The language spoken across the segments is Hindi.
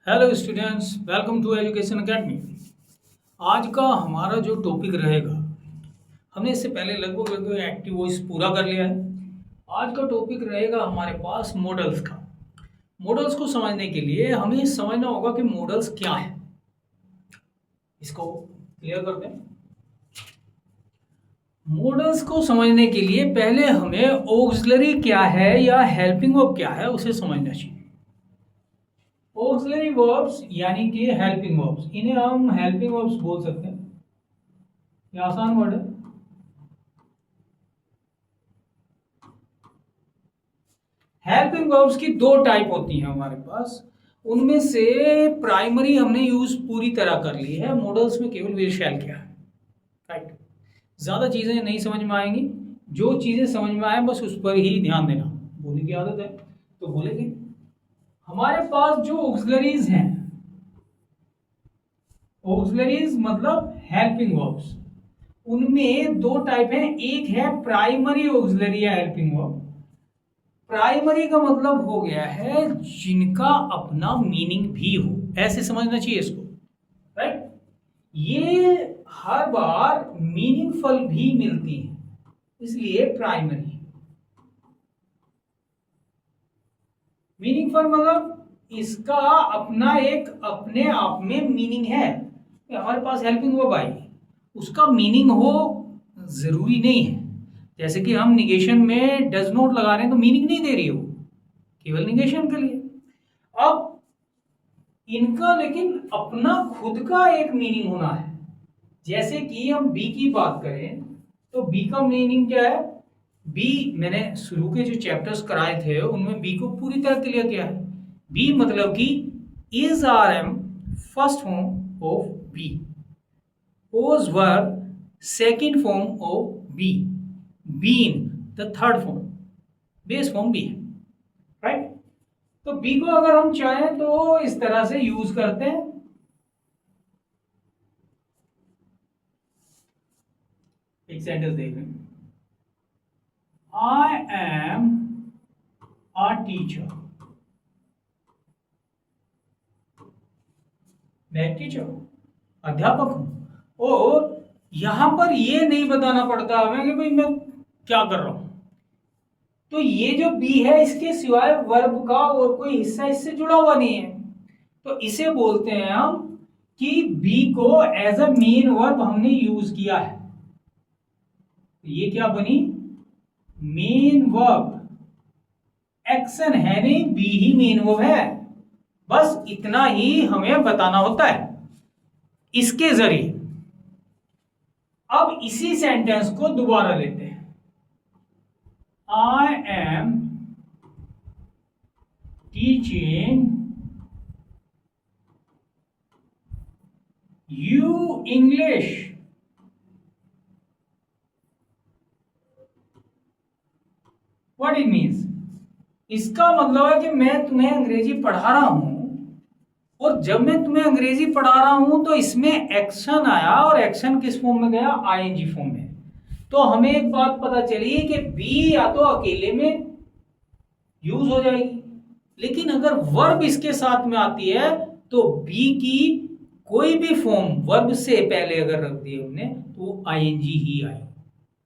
Hello students, welcome to education academy. आज का हमारा जो टॉपिक रहेगा, हमने इससे पहले लगभग लगभग एक्टिव वॉइस पूरा कर लिया है। आज का टॉपिक रहेगा हमारे पास मॉडल्स का। मॉडल्स को समझने के लिए हमें समझना होगा कि मॉडल्स क्या है। इसको क्लियर करते हैं। मॉडल्स को समझने के लिए पहले हमें ऑक्सिलरी क्या है या हेल्पिंग वर्ब क्या है उसे समझना चाहिए। ऑक्सिलरी वर्ब्स यानी कि हेल्पिंग वर्ब्स, इन्हें हम हेल्पिंग वर्ब्स बोल सकते हैं। ये आसान वर्ड है। हेल्पिंग वर्ब्स की दो टाइप होती हैं हमारे पास। उनमें से प्राइमरी हमने यूज पूरी तरह कर ली है। मॉडल्स में केवल विल शैल क्या है, राइट। ज्यादा चीजें नहीं समझ में आएंगी। जो चीजें समझ में आए बस उस पर ही ध्यान देना। बोलने की आदत है तो बोलेंगे। हमारे पास जो ऑक्सिलरीज हैं, ऑक्सिलरीज मतलब हेल्पिंग वर्ब्स, उनमें दो टाइप हैं। एक है प्राइमरी ऑक्सिलरी या हेल्पिंग वर्ब। प्राइमरी का मतलब हो गया है जिनका अपना मीनिंग भी हो, ऐसे समझना चाहिए इसको, राइट। ये हर बार मीनिंगफुल भी मिलती है, इसलिए प्राइमरी। मीनिंगफुल मतलब इसका अपना एक अपने आप में मीनिंग है। हमारे पास हेल्पिंग वर्ब आई, उसका मीनिंग हो जरूरी नहीं है। जैसे कि हम निगेशन में डज नॉट लगा रहे हैं तो मीनिंग नहीं दे रही हो, केवल निगेशन के लिए। अब इनका लेकिन अपना खुद का एक मीनिंग होना है। जैसे कि हम बी की बात करें तो बी का मीनिंग क्या है। बी मैंने शुरू के जो चैप्टर्स कराए थे उनमें बी को पूरी तरह क्लियर किया है। बी मतलब कि is are am first form of be, was were second form of be, been the third form, base form be है, राइट। तो बी को अगर हम चाहें तो इस तरह से यूज करते हैं। एक सेंटेंस देख लें। आई एम अ टीचर, मैं टीचर अध्यापक हूं। और यहां पर यह नहीं बताना पड़ता हमें कि भाई मैं क्या कर रहा हूं। तो ये जो बी है इसके सिवाय वर्ब का और कोई हिस्सा इससे जुड़ा हुआ नहीं है। तो इसे बोलते हैं हम कि बी को एज अ मेन वर्ब हमने यूज किया है। तो ये क्या बनी, मेन वर्ब। एक्शन है नहीं, बी ही मेन वर्ब है। बस इतना ही हमें बताना होता है इसके जरिए। अब इसी सेंटेंस को दोबारा लेते हैं। I am teaching you English. What it means, इसका मतलब है कि मैं तुम्हें अंग्रेजी पढ़ा रहा हूं। और जब मैं तुम्हें अंग्रेजी पढ़ा रहा हूं तो इसमें एक्शन आया और एक्शन किस फॉर्म में गया, आईएनजी फॉर्म में। तो हमें एक बात पता चली कि बी या तो अकेले में यूज हो जाएगी, लेकिन अगर वर्ब इसके साथ में आती है तो बी की कोई भी फॉर्म वर्ब से पहले अगर रख दी हमने तो आईएनजी ही आए।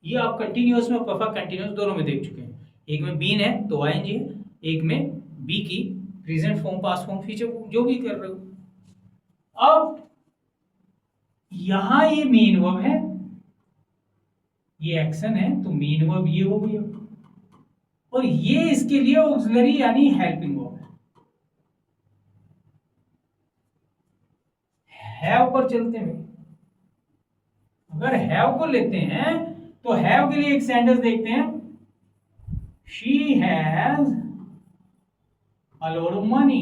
ये आप कंटिन्यूअस में परफेक्ट कंटिन्यूअस दोनों में देख चुके हैं। एक में बीन है तो आईएनजी है, एक में बी की present form, past form, future form जो भी कर रहे हो। अब यहां ये मेन वर्ब है, ये एक्शन है तो मेन वर्ब ये हो गया। और ये इसके लिए ऑक्सिलरी यानी हेल्पिंग वर्ब है। हैव पर चलते हैं। अगर हैव को लेते हैं तो हैव के लिए एक सेंटेंस देखते हैं। She has a lot of money.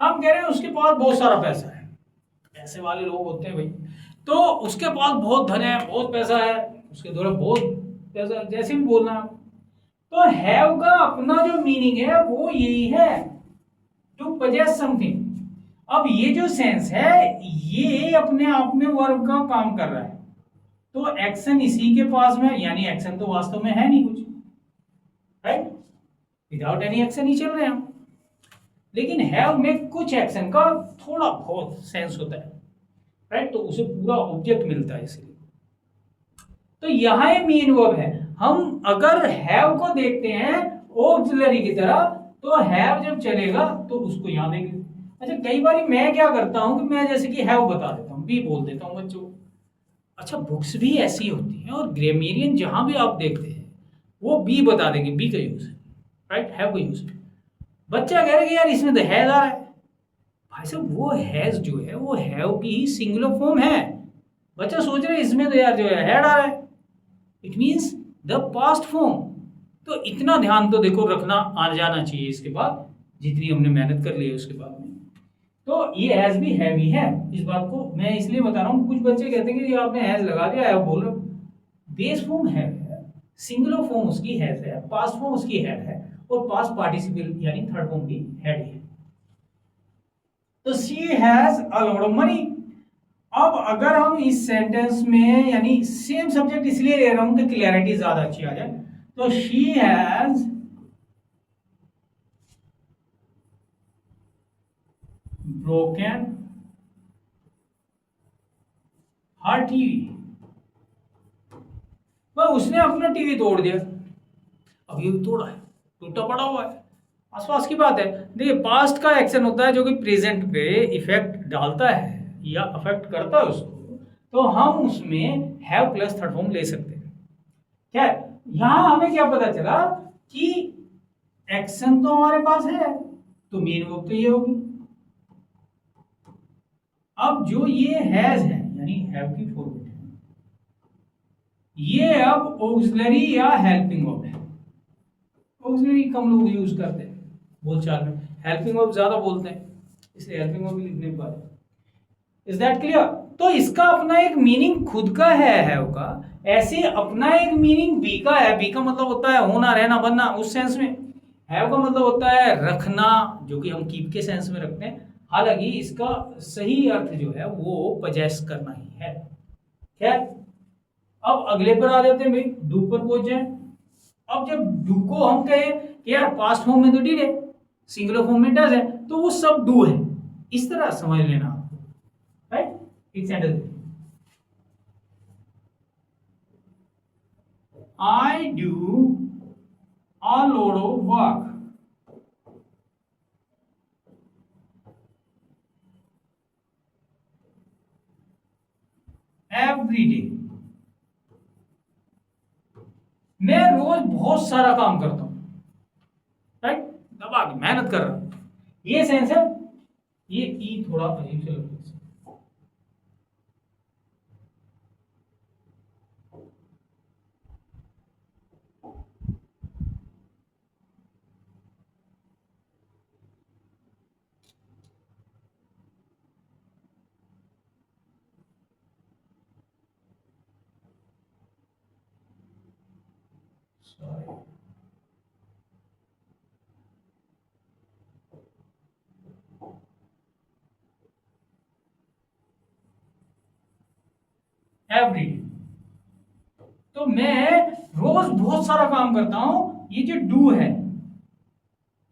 हम कह रहे हैं उसके पास बहुत सारा पैसा है। ऐसे वाले लोग होते हैं भाई, तो उसके पास बहुत धन है, बहुत पैसा है, उसके द्वारा बहुत पैसा, जैसे भी बोलना है। तो हैव का अपना जो मीनिंग है वो यही है, टू पजेस समथिंग। अब ये जो सेंस है ये अपने आप में वर्ब का काम कर रहा है, तो एक्शन इसी के पास में, यानी एक्शन तो वास्तव में है नहीं कुछ, राइट, विदाउट एनी एक्शन ही चल रहे हैं हम। लेकिन हैव में कुछ एक्शन का थोड़ा बहुत सेंस होता है, राइट, तो उसे पूरा ऑब्जेक्ट मिलता है इसलिए। तो यहां ये मेन वर्ब है। हम अगर हैव को देखते हैं ऑक्सिलरी की तरह, तो हैव जब चलेगा तो उसको यहां देंगे। अच्छा, कई बार मैं क्या करता हूं कि मैं जैसे कि हैव बता देता हूं, बी बोल देता हूं बच्चों। अच्छा, बुक्स भी ऐसी होती हैं और ग्रामेरियन जहां भी आप देखते हैं वो बी बता देंगे, बी का यूज है, राइट, हैव का यूज है। बच्चा कह रहे कि यार इसमें तो हैज आ रहा है। भाई साहब, वो हैज जो है वो हैव की ही सिंगुलर फॉर्म है। बच्चा सोच रहे इसमें तो यार जो है हैड आ रहा है, it means the past form. तो इतना ध्यान तो देखो रखना आ जाना चाहिए इसके बाद, जितनी हमने मेहनत कर ली है उसके बाद में। तो ये हैज भी हैवी है, इस बात को मैं इसलिए बता रहा हूँ। कुछ बच्चे कहते हैं कि आपने हैज लगा दिया है, बोल रहे हो। बेस फॉर्म है, सिंगुलर फॉर्म उसकी हैज है, पास्ट फॉर्म उसकी हैड है, और पास्ट पार्टिसिपल यानी थर्ड फॉर्म की हैड है। तो she has a lot of money. अब अगर हम इस सेंटेंस में, यानी सेम सब्जेक्ट इसलिए ले रहा हूं कि क्लियरिटी ज्यादा अच्छी आ जाए, तो she has broken her TV. वह उसने अपना टीवी तोड़ दिया। अब ये तोड़ा है, टूटा पड़ा हुआ है, आसपास की बात है। देखिए, पास्ट का एक्शन होता है जो कि प्रेजेंट पे इफेक्ट डालता है या अफेक्ट करता है उसको, तो हम उसमें हैव प्लस थर्ड फॉर्म ले सकते हैं। क्या यहां हमें क्या पता चला कि एक्शन तो हमारे पास है, तो मेन वर्ब तो ये होगी। अब जो ये हैज है यानी हैव की फॉर्मेट है, ये अब ऑक्सिलरी या हेल्पिंग वर्ब है। ऑक्सिलरी कम लोग यूज करते हैं बोलचाल में, हेल्पिंग वर्ब ज्यादा बोलते हैं, इसलिए हेल्पिंग वर्ब लिखने के बाद। Is that clear? तो इसका अपना एक मीनिंग खुद का है हैव का, ऐसे अपना एक मीनिंग बी का है। बी का मतलब होता है होना, रहना, बनना, उस सेंस में। हैव का मतलब होता है रखना, जो कि हम कीप के सेंस में रखते हैं। हालांकि इसका सही अर्थ जो है वो पजेस करना ही है। खैर, अब अगले पर आ जाते हैं भाई, डू पर पहुंच जाए। अब जब डू को हम कहें कि यार पास्ट फॉर्म में तो डिड है, सिंगुलर फॉर्म में डज है, तो वो सब डू है, इस तरह समझ लेना आपको, राइट। एक sentence, I do a lot of work every day। मैं रोज बहुत सारा काम करता हूं, राइट, दबा के मेहनत कर रहा हूं, ये सेंस है। ये ई थोड़ा अजीब से लगता है। एवरी डे, तो मैं रोज बहुत सारा काम करता हूं। ये जो डू है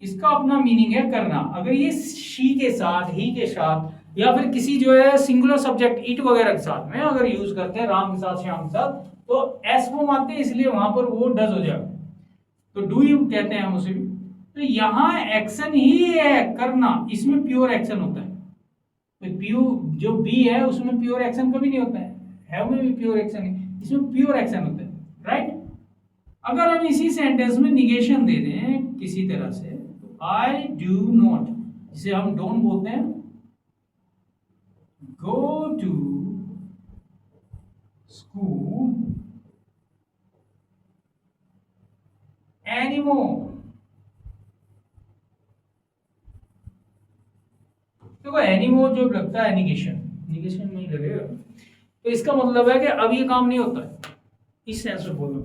इसका अपना मीनिंग है करना। अगर ये शी के साथ, ही के साथ, या फिर किसी जो है सिंगुलर सब्जेक्ट इट वगैरह के साथ में अगर यूज करते हैं, राम के साथ, श्याम के साथ, तो एस फॉर्म आते हैं, इसलिए वहां पर वो डज हो जाएगा, तो डू यू कहते हैं हम उसे भी। तो यहाँ एक्शन ही है करना, इसमें प्योर एक्शन होता है। तो प्योर जो बी है उसमें प्योर एक्शन कभी नहीं होता है, हैव में भी प्योर एक्शन है, इसमें प्योर एक्शन होता है, राइट। अगर हम इसी सेंटेंस में निगेशन दे दें किसी तरह से, तो आई डू नॉट, जिसे हम डोंट बोलते हैं, गो टू स्कूल एनीमोर। देखो एनीमोर जो लगता है निगेशन, निगेशन नहीं लगेगा, तो इसका मतलब है कि अब ये काम नहीं होता है, इस सेंस में बोलना।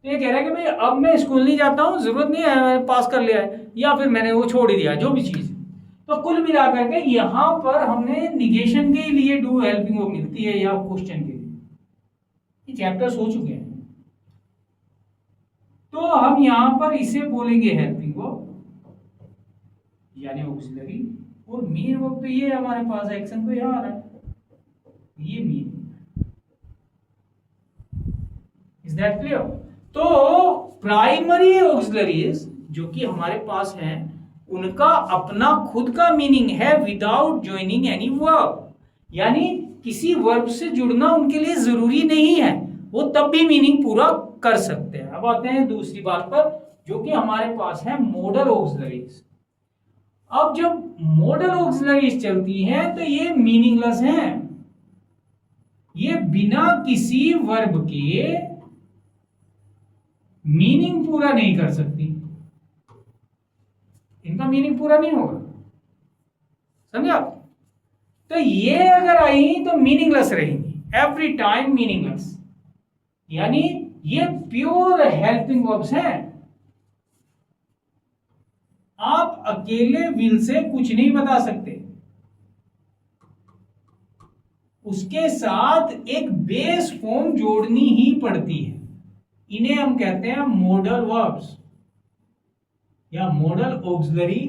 तो ये कह रहा है कि भाई अब मैं स्कूल नहीं जाता हूँ, जरूरत नहीं है, पास कर लिया है, या फिर मैंने वो छोड़ ही दिया, जो भी चीज। तो कुल मिलाकर के यहाँ पर हमने निगेशन के लिए डू हेल्पिंग वर्ब मिलती है या क्वेश्चन के लिए, ये चैप्टर्स हो चुके हैं। तो हम यहाँ पर इसे बोलेंगे हेल्पिंग वर्ब यानी ऑक्सिलरी, और मेन वर्ब तो ये हमारे पास एक्शन तो यहाँ आ रहा है, ये मेन। Is that clear? तो प्राइमरी ऑक्सिलरीज जो कि हमारे पास हैं उनका अपना खुद का मीनिंग है विदाउट ज्वाइनिंग एनी वर्ब, यानी किसी वर्ब से जुड़ना उनके लिए जरूरी नहीं है, वो तब भी मीनिंग पूरा कर सकते हैं। अब आते हैं दूसरी बात पर, जो कि हमारे पास है मॉडल ऑक्सिलरीज। अब जब मॉडल ऑक्सिलरीज चलती हैं तो ये मीनिंगलेस हैं, ये बिना किसी वर्ब के मीनिंग पूरा नहीं कर सकती, इनका मीनिंग पूरा नहीं होगा, समझे आप? तो ये अगर आई तो मीनिंगलेस रहेंगी, एवरी टाइम मीनिंगलेस, यानी ये प्योर हेल्पिंग वर्ब्स हैं। आप अकेले विल से कुछ नहीं बता सकते, उसके साथ एक बेस फॉर्म जोड़नी ही पड़ती है, इन्हें हम कहते हैं मॉडल वर्ब्स या मॉडल ऑक्सिलरी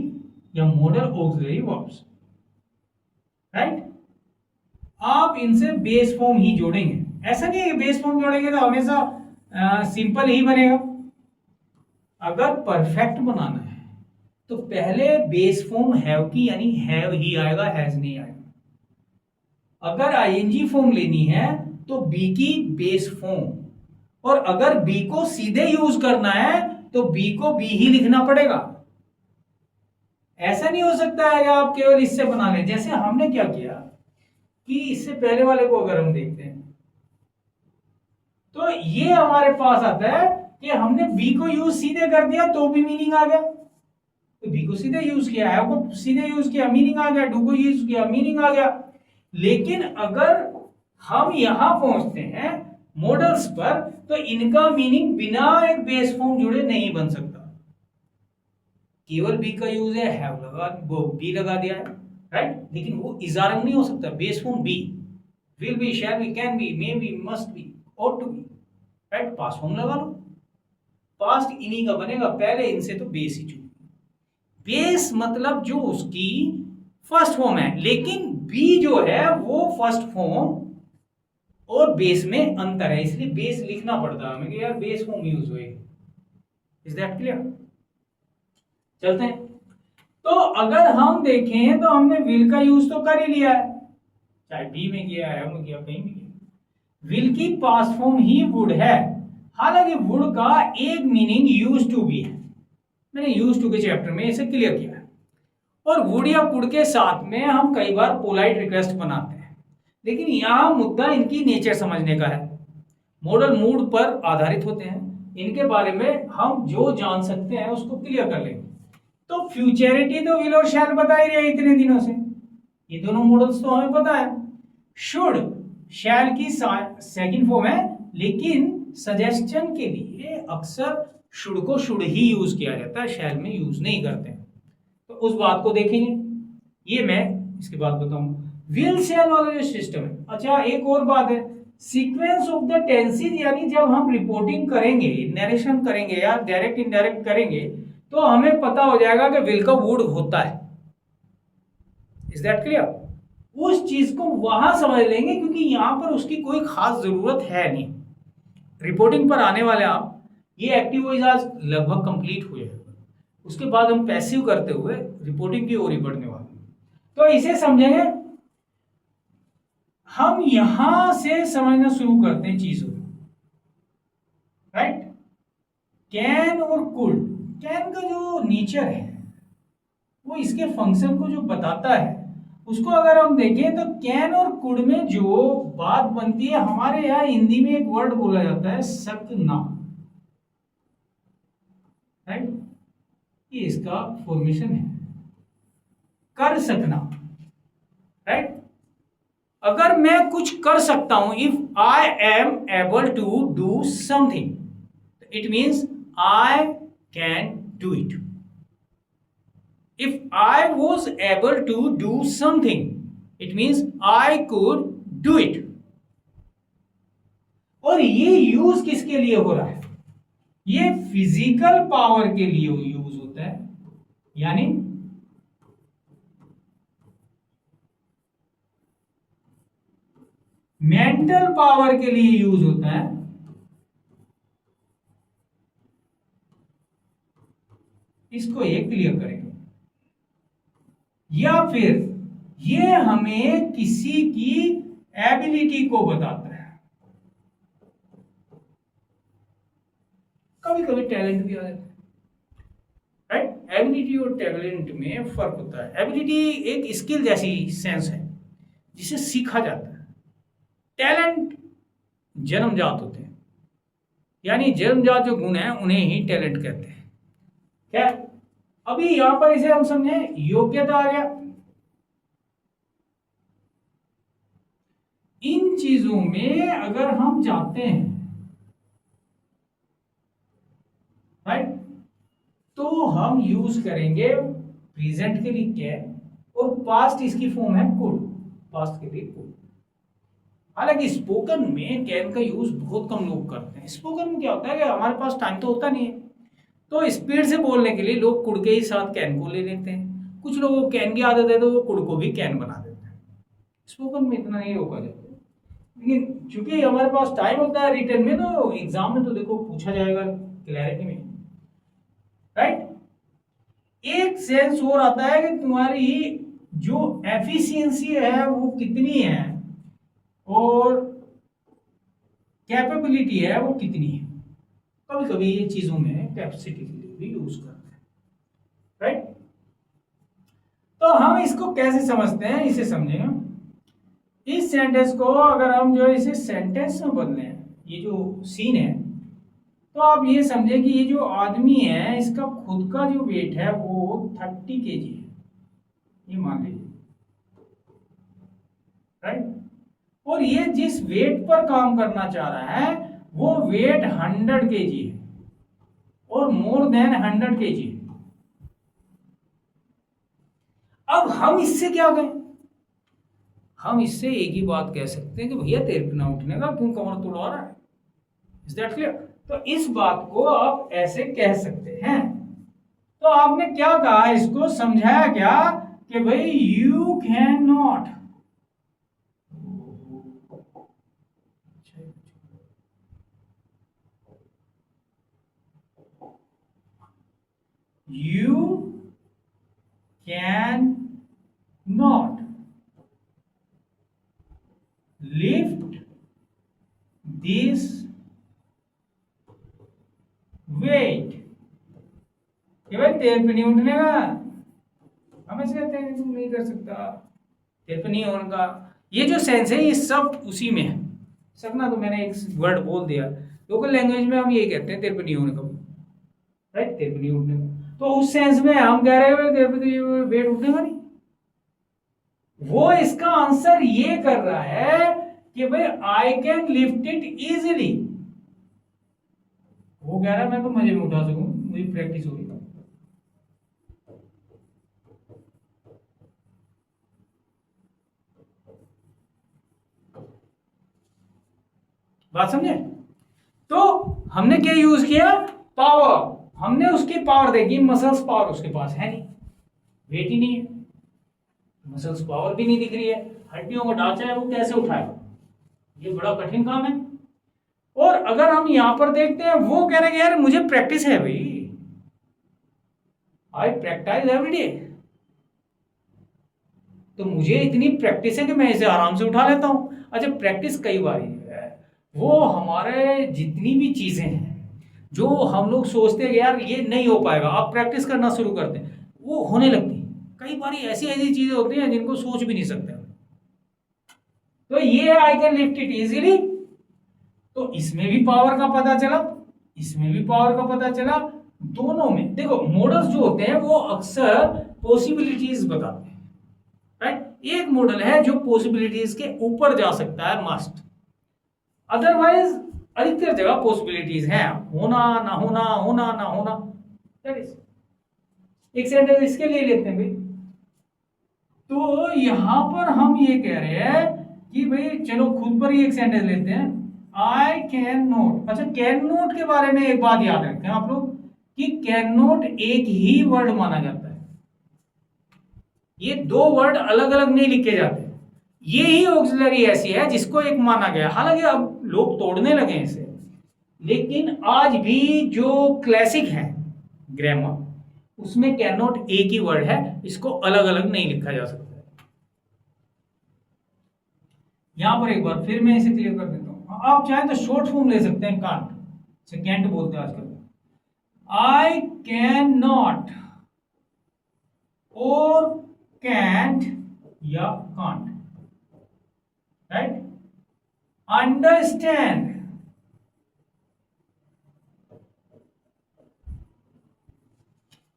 या मॉडल ऑक्सिलरी वर्ब्स, राइट? आप इनसे बेस फॉर्म ही जोड़ेंगे, ऐसा नहीं है कि बेस फॉर्म जोड़ेंगे तो हमेशा सिंपल ही बनेगा। अगर परफेक्ट बनाना है तो पहले बेस फॉर्म हैव की यानी हैव ही आएगा, हैज नहीं आएगा। अगर आईएनजी फॉर्म लेनी है तो बी की बेस फॉर्म, और अगर बी को सीधे यूज करना है तो बी को बी ही लिखना पड़ेगा। ऐसा नहीं हो सकता है कि आप केवल इससे बना लें, जैसे हमने क्या किया कि इससे पहले वाले को अगर हम देखते हैं तो ये हमारे पास आता है कि हमने बी को यूज सीधे कर दिया तो भी मीनिंग आ गया, तो बी को सीधे यूज किया, हैव को सीधे यूज किया, मीनिंग आ गया, डू को यूज किया, मीनिंग आ गया। लेकिन अगर हम यहां पहुंचते हैं मॉडल्स पर तो इनका मीनिंग बिना एक बेस फॉर्म जुड़े नहीं बन सकता, केवल बी का यूज है, हैव लगा, वो बी लगा दिया है, राइट? लेकिन वो इजारंग नहीं हो सकता, base form be, will be, shall be, can be, may be, must be, ought to be, right? Past form लगा लो, पास्ट इन्हीं का बनेगा, पहले इनसे तो बेस ही चुनी, बेस मतलब जो उसकी फर्स्ट फॉर्म है, लेकिन बी जो है वो फर्स्ट फॉर्म और बेस में अंतर है, इसलिए बेस लिखना पड़ता है हमें कि यार बेस फॉर्म यूज हुए। Is that clear? चलते हैं। तो अगर हम देखें तो हमने विल का यूज तो कर ही लिया है, चाहे बी में किया है, में किया, कहीं भी किया। विल की पास्ट फॉर्म ही वुड है, हालांकि वुड का एक मीनिंग यूज टू भी है, मैंने यूज टू के चैप्टर में इसे क्लियर किया है। और वुड या कुड के साथ में हम कई बार पोलाइट रिक्वेस्ट बनाते हैं, लेकिन यहां मुद्दा इनकी नेचर समझने का है, मॉडल मूड पर आधारित होते हैं, इनके बारे में हम जो जान सकते हैं उसको क्लियर कर लेंगे। तो फ्यूचरिटी तो विल और शैल बता ही रहे इतने दिनों से, ये दोनों मॉडल्स तो हमें पता है। शुड शैल की सेकंड फॉर्म है, लेकिन सजेशन के लिए अक्सर शुड को शुड ही यूज किया जाता है, शैल में यूज नहीं करते हैं, तो उस बात को देखेंगे, ये मैं इसके बाद बताऊंगा। विल शैल वाला जो सिस्टम है, अच्छा एक और बात है, सीक्वेंस ऑफ द टेंसेज, यानी जब हम रिपोर्टिंग करेंगे, नरेशन करेंगे या डायरेक्ट इनडायरेक्ट करेंगे तो हमें पता हो जाएगा कि विल का वुड होता है। Is that clear? उस चीज को वहां समझ लेंगे क्योंकि यहां पर उसकी कोई खास जरूरत है नहीं। रिपोर्टिंग पर आने वाले आप, ये एक्टिव वॉइस आज लगभग कंप्लीट हुए हैं, उसके बाद हम पैसिव करते हुए रिपोर्टिंग की ओर ही बढ़ने वाले, तो इसे समझेंगे। हम यहां से समझना शुरू करते हैं चीजों को, राइट? कैन और कुड, कैन का जो नेचर है वो इसके फंक्शन को जो बताता है उसको अगर हम देखें तो कैन और कुड में जो बात बनती है, हमारे यहाँ हिंदी में एक वर्ड बोला जाता है सकना, राइट? ये इसका फॉर्मेशन है, कर सकना, राइट? अगर मैं कुछ कर सकता हूं, if I am able to do something, It means I can do it. If I was able to do something, it means I could do it. और ये यूज किसके लिए हो रहा है? ये फिजिकल पावर के लिए यूज होता है, यानी मेंटल पावर के लिए यूज होता है, इसको ये क्लियर करेंगे। या फिर ये हमें किसी की एबिलिटी को बताता है, कभी कभी टैलेंट भी आ जाता है, राइट। एबिलिटी और टैलेंट में फर्क होता है। एबिलिटी एक स्किल जैसी सेंस है जिसे सीखा जाता है। टैलेंट जन्मजात होते हैं, यानी जन्मजात जो गुण हैं उन्हें ही टैलेंट कहते हैं। क्या अभी यहां पर इसे हम समझे योग्यता आ गया। इन चीजों में अगर हम जाते हैं, राइट, तो हम यूज करेंगे प्रेजेंट के लिए कैन, और पास्ट इसकी फॉर्म है कुड, पास्ट के लिए कुड। हालांकि स्पोकन में कैन का यूज बहुत कम लोग करते हैं। स्पोकन में क्या होता है कि हमारे पास टाइम तो होता नहीं है, तो स्पीड से बोलने के लिए लोग कुड के ही साथ कैन को ले लेते हैं। कुछ लोगों को कैन की आदत है तो वो कुड को भी कैन बना देते हैं। स्पोकन में इतना नहीं रोका जाता, लेकिन चूंकि हमारे पास टाइम होता है रिटर्न में, तो एग्जाम में तो देखो पूछा जाएगा क्लैरिटी में, राइट। एक सेंस और आता है कि तुम्हारी जो एफिशिएंसी है वो कितनी है और कैपेबिलिटी है वो कितनी है। कभी कभी ये चीजों में कैपेसिटी के लिए भी यूज करते हैं, राइट। तो हम इसको कैसे समझते हैं, इसे समझेंगे। इस सेंटेंस को अगर हम जो है इसे सेंटेंस में बदले, ये जो सीन है, तो आप ये समझे कि ये जो आदमी है इसका खुद का जो वेट है वो 30 kg है, ये मान लीजिए, राइट। और ये जिस वेट पर काम करना चाह रहा है वो वेट 100 kg है और मोर देन 100 kg है। अब हम इससे क्या कहें? हम इससे एक ही बात कह सकते हैं कि भैया तेरे पे ना उठने का, क्यों कमर तोड़ा रहा है। Is that clear? तो इस बात को आप ऐसे कह सकते हैं। तो आपने क्या कहा, इसको समझाया क्या कि भाई you can not, you can not lift this weight, कि भाई तेरे पे नहीं उठने का। हम ऐसे कहते हैं तुम नहीं कर सकता, तेरे पे नहीं होने का। ये जो सेंस है ये सब उसी में है। सकना तो मैंने एक वर्ड बोल दिया, लोकल लैंग्वेज में हम यही कहते हैं तेरे पे नहीं होने का, राइट, तेरे पे नहीं उठने का। तो उस सेंस में हम कह रहे हैं तेरे पे तो ये वेट उठने का नहीं। वो इसका आंसर ये कर रहा है कि भाई I can lift it easily. वो कह रहा है मैं तो मजे में उठा सकूं, मुझे प्रैक्टिस होगी। बात समझे? तो हमने क्या यूज किया, पावर। हमने उसकी पावर देखी, मसल्स पावर उसके पास है नहीं, वेट ही नहीं है, मसल्स पावर भी नहीं दिख रही है, हड्डियों का ढांचा है, वो कैसे उठाएगा? ये बड़ा कठिन काम है। और अगर हम यहां पर देखते हैं, वो कह रहे हैं यार मुझे प्रैक्टिस है भाई, आई प्रैक्टिस एवरी डे, तो मुझे इतनी प्रैक्टिस है कि मैं इसे आराम से उठा लेता हूं। अच्छा, प्रैक्टिस कई बार है, वो हमारे जितनी भी चीजें हैं जो हम लोग सोचते हैं कि यार ये नहीं हो पाएगा, आप प्रैक्टिस करना शुरू करते हैं, वो होने लगती। कई बार ऐसी ऐसी चीजें होती हैं जिनको सोच भी नहीं सकते। तो ये I can lift it easily, तो इसमें भी पावर का पता चला, इसमें भी पावर का पता चला। दोनों में देखो, मॉडल्स जो होते हैं वो अक्सर पॉसिबिलिटीज बताते हैं, राइट। एक मॉडल है जो पॉसिबिलिटीज के ऊपर जा सकता है, मस्ट। अदरवाइज अधिकतर जगह पॉसिबिलिटीज हैं, होना ना होना, होना ना होना। एक सेंटेंस इसके लिए लेते हैं भाई। तो यहां पर हम ये कह रहे हैं कि भाई चलो खुद पर ही एक सेंटेंस लेते हैं, आई कैन नॉट। अच्छा, कैन नॉट के बारे में एक बात याद रखते हैं आप लोग कि कैन नॉट एक ही वर्ड माना जाता है, ये दो वर्ड अलग अलग नहीं लिखे जाते। ये ही ऑक्सिलरी ऐसी है जिसको एक माना गया, हालांकि अब लोग तोड़ने लगे हैं इसे, लेकिन आज भी जो क्लासिक है ग्रामर उसमें कैन नॉट एक ही वर्ड है, इसको अलग अलग नहीं लिखा जा सकता। यहां पर एक बार फिर मैं इसे क्लियर कर देता हूं, आप चाहें तो शॉर्ट फॉर्म ले सकते हैं, कांट से कैंट बोलते हैं आजकल। आई कैन नॉट और कैंट या can't, right. Understand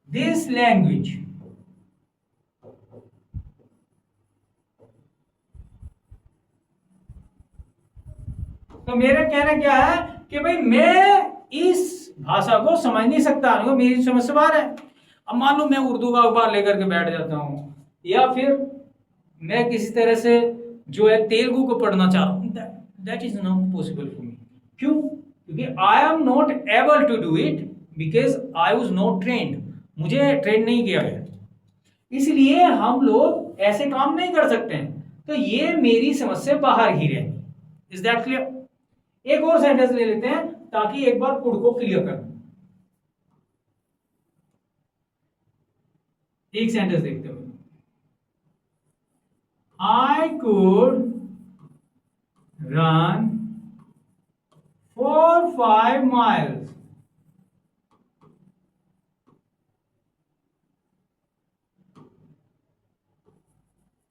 this language, तो मेरा कहना क्या है कि भाई मैं इस भाषा को समझ नहीं सकता, मेरी समझ से बाहर है। अब मान लो मैं उर्दू का अखबार लेकर के बैठ जाता हूं, या फिर मैं किसी तरह से जो है तेलुगु को पढ़ना चाह रहा हूं, that is not possible for me. क्यों? क्योंकि I am not able to do it because I was not trained, मुझे ट्रेन नहीं किया गया, इसलिए हम लोग ऐसे काम नहीं कर सकते हैं। तो ये मेरी समझ से बाहर ही रहेगी। Is that clear? एक और सेंटेंस ले लेते हैं ताकि एक बार कुड को क्लियर कर। एक सेंटेंस देखते हुए, आई could run 4-5 miles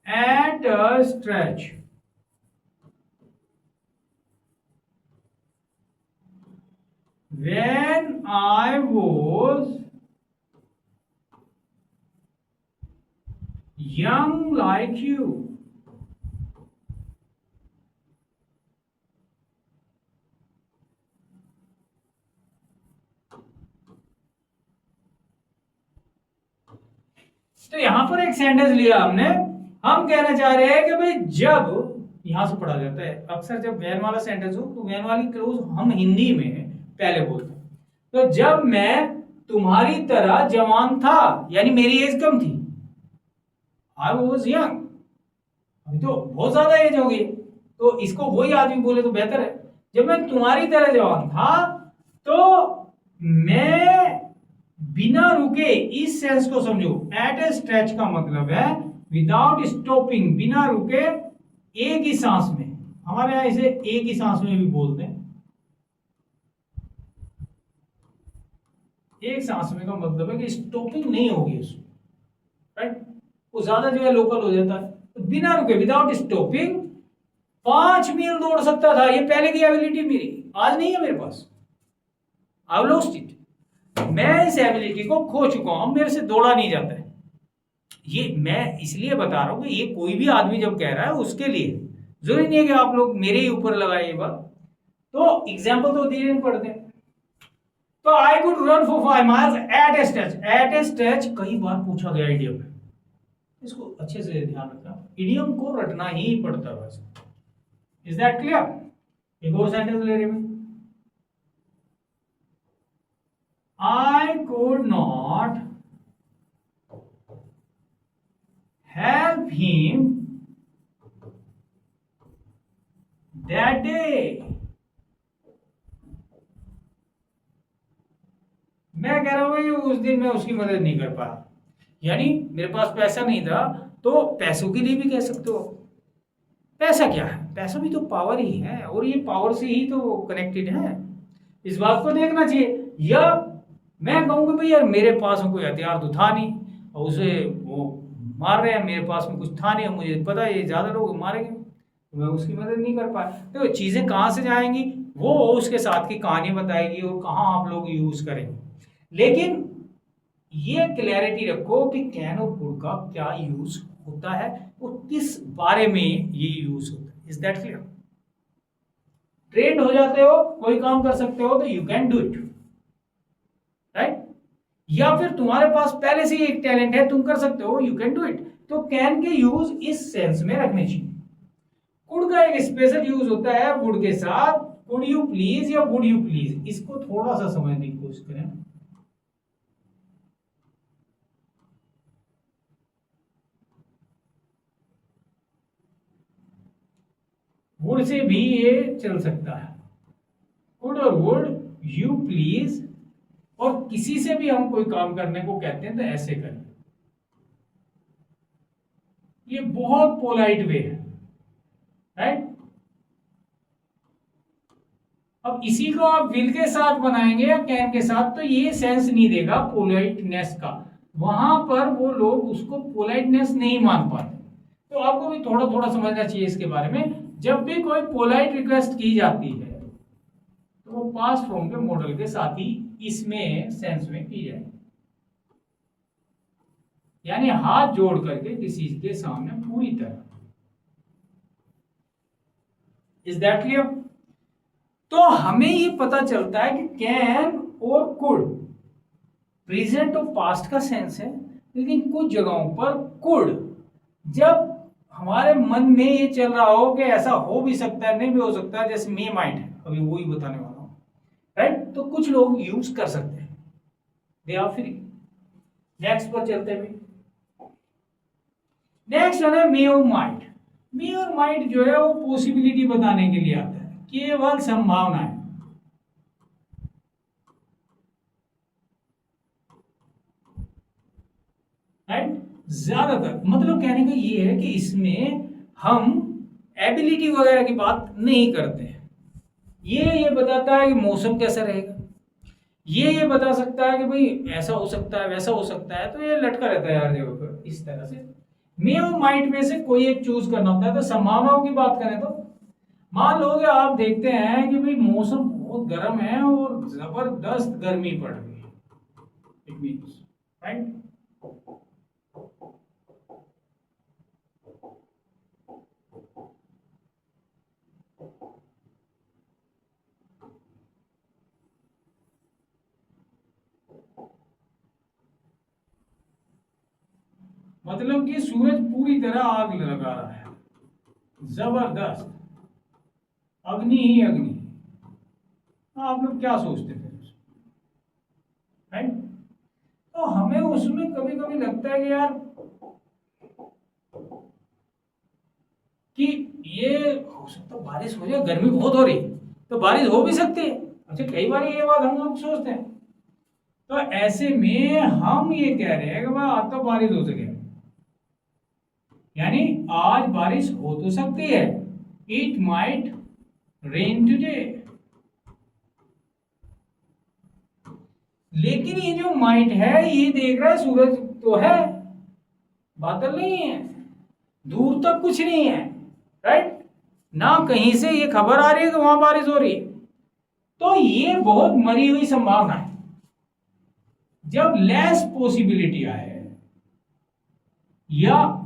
at a stretch when I was young like you. तो यहां पर एक सेंटेंस लिया हमने, हम कहना चाह रहे हैं कि भाई जब यहां से पढ़ा जाता है, अक्सर जब वैन वाला सेंटेंस हो तो वैन वाली क्लोज हम हिंदी में पहले बोलते हैं। तो जब मैं तुम्हारी तरह जवान था, यानी मेरी एज कम थी, आई वॉज यंग, अभी तो बहुत ज्यादा एज हो गई, तो इसको वही आदमी बोले तो बेहतर है। जब मैं तुम्हारी तरह जवान था तो मैं बिना रुके, इस सेंस को समझो, एट ए स्ट्रेच का मतलब है विदाउट स्टॉपिंग, बिना रुके एक ही सांस में, हमारे यहां इसे एक ही सांस में भी बोलते हैं। एक सांस में का मतलब है कि स्टॉपिंग नहीं होगी उसमें, राइट, वो ज्यादा जो है लोकल हो जाता है। तो बिना रुके विदाउट स्टॉपिंग 5 मील दौड़ सकता था, ये पहले की एबिलिटी मेरी, आज नहीं है मेरे पास, आई लॉस्ट इट, मैं इस एबिलिटी को खो चुका हूं, मेरे से दौड़ा नहीं जाता है। ये मैं इसलिए बता रहा हूं कि ये कोई भी आदमी जब कह रहा है उसके लिए जरूरी नहीं है कि आप लोग मेरे ही ऊपर लगाए ये बात। तो एग्जाम्पल तो धीरे पढ़ते हैं। तो I could run for 5 miles at a stretch, at a stretch कई बार पूछा गया इडियम में, इसको अच्छे से ध्यान रखना, इडियम को रटना ही पड़ता है बस। Is that clear? एक और सेंटेंस ले रहे हैं, I could not help him that day. मैं कह रहा हूं उस दिन मैं उसकी मदद नहीं कर पाया, यानी मेरे पास पैसा नहीं था, तो पैसों के लिए भी कह सकते हो। पैसा क्या है? पैसा भी तो पावर ही है, और ये पावर से ही तो कनेक्टेड है, इस बात को देखना चाहिए। या मैं कहूँगा भाई यार मेरे पास में कोई हथियार तो था नहीं, और उसे वो मार रहे हैं, मेरे पास में कुछ था नहीं, और मुझे पता है ये ज़्यादा लोग मारेंगे, तो मैं उसकी मदद नहीं कर पाया। तो चीज़ें कहाँ से जाएंगी, वो उसके साथ की कहानी बताएगी, और कहाँ आप लोग यूज़ करेंगे। लेकिन ये क्लैरिटी रखो कि कैन और कुड का क्या यूज़ होता है, और किस बारे में ये यूज़ होता है। Is that clear? ट्रेंड हो जाते हो, कोई काम कर सकते हो, तो you can do it, right. या फिर तुम्हारे पास पहले से ही एक टैलेंट है, तुम कर सकते हो, यू कैन डू इट। तो कैन के यूज इस सेंस में रखने चाहिए। कुड का एक स्पेशल यूज होता है वुड के साथ, कुड यू प्लीज या वुड यू प्लीज। इसको थोड़ा सा समझने की कोशिश करें। वुड से भी ये चल सकता है, कुड और वुड, यू प्लीज, और किसी से भी हम कोई काम करने को कहते हैं तो ऐसे करें। ये बहुत पोलाइट वे है, राइट। अब इसी को आप विल के साथ बनाएंगे या कैन के साथ, तो ये सेंस नहीं देगा पोलाइटनेस का। वहां पर वो लोग उसको पोलाइटनेस नहीं मान पाते। तो आपको भी थोड़ा थोड़ा समझना चाहिए इसके बारे में। जब भी कोई पोलाइट रिक्वेस्ट की जाती है तो वो पास्ट फॉर्म के मॉडल के साथ ही इसमें सेंस में की जाए, यानी हाथ जोड़ करके किसी के सामने पूरी तरह। Is that clear? तो हमें ये पता चलता है कि कैन और कुड प्रेजेंट और पास्ट का सेंस है, लेकिन कुछ जगहों पर कुड, जब हमारे मन में ये चल रहा हो कि ऐसा हो भी सकता है, नहीं भी हो सकता है, जैसे मे माइट है, अभी वही बताने वाला हूं, राइट। तो कुछ लोग यूज कर सकते हैं, दे आर फ्री। नेक्स्ट पर चलते हैं। नेक्स्ट है मे और माइट। मे और माइट जो है वो पॉसिबिलिटी बताने के लिए आता है, केवल संभावना है, राइट। ज्यादातर मतलब कहने का ये है कि इसमें हम एबिलिटी वगैरह की बात नहीं करते हैं। ये बताता है कि मौसम कैसा रहेगा, ये बता सकता है कि भाई ऐसा हो सकता है, वैसा हो सकता है, तो ये लटका रहता है हर जगह पर इस तरह से। मे और माइट में से कोई एक चूज करना होता है। तो संभावनाओं की बात करें तो मान लो कि आप देखते हैं कि भाई मौसम बहुत गर्म है और जबरदस्त गर्मी पड़ रही है, इट मींस, राइट। मतलब कि सूरज पूरी तरह आग लगा रहा है, जबरदस्त, अग्नि ही अग्नि। आप लोग क्या सोचते थे, राइट। तो हमें उसमें कभी कभी लगता है कि यार कि ये हो सकता है बारिश हो जाए, गर्मी बहुत हो रही, तो बारिश हो भी सकती है। अच्छा, कई बार ये बात हम लोग सोचते हैं। तो ऐसे में हम ये कह रहे हैं कि भाई आज तो बारिश हो सके, यानी आज बारिश हो तो सकती है, इट माइट रेन टुडे। लेकिन ये जो माइट है, ये देख रहा है सूरज तो है, बादल नहीं है, दूर तक कुछ नहीं है, राइट। ना कहीं से ये खबर आ रही है कि वहां बारिश हो रही है। तो ये बहुत मरी हुई संभावना है। जब लेस पॉसिबिलिटी आए, या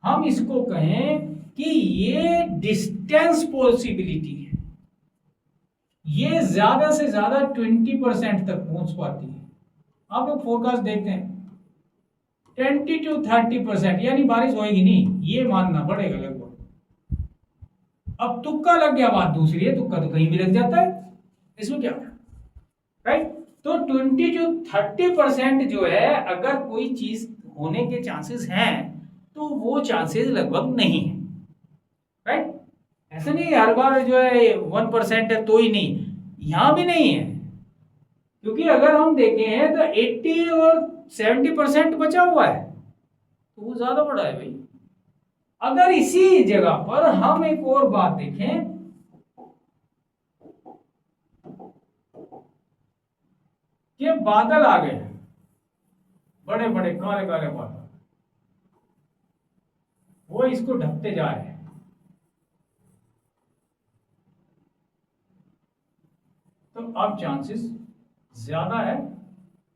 हम इसको कहें कि ये डिस्टेंस पॉसिबिलिटी है, ये ज्यादा से ज्यादा 20% तक पहुंच पाती है। आप लोग फोरकास्ट देखते हैं 20 to 30%, यानी बारिश होएगी नहीं, ये मानना पड़ेगा लगभग। अब तुक्का लग गया, बात दूसरी है, तुक्का तो कहीं भी लग जाता है, इसमें क्या, राइट। तो 20 to 30% जो है, अगर कोई चीज होने के चांसेस हैं तो वो चांसेस लगभग नहीं है, राइट। ऐसा नहीं हर बार जो है 1% है तो ही नहीं, यहां भी नहीं है। क्योंकि अगर हम देखें तो 80 और 70% बचा हुआ है, तो वो ज्यादा बड़ा है भाई। अगर इसी जगह पर हम एक और बात देखें कि बादल आ गए, बड़े बड़े काले काले बादल, वो इसको ढकते जा रहे हैं, तो अब चांसेस ज्यादा है,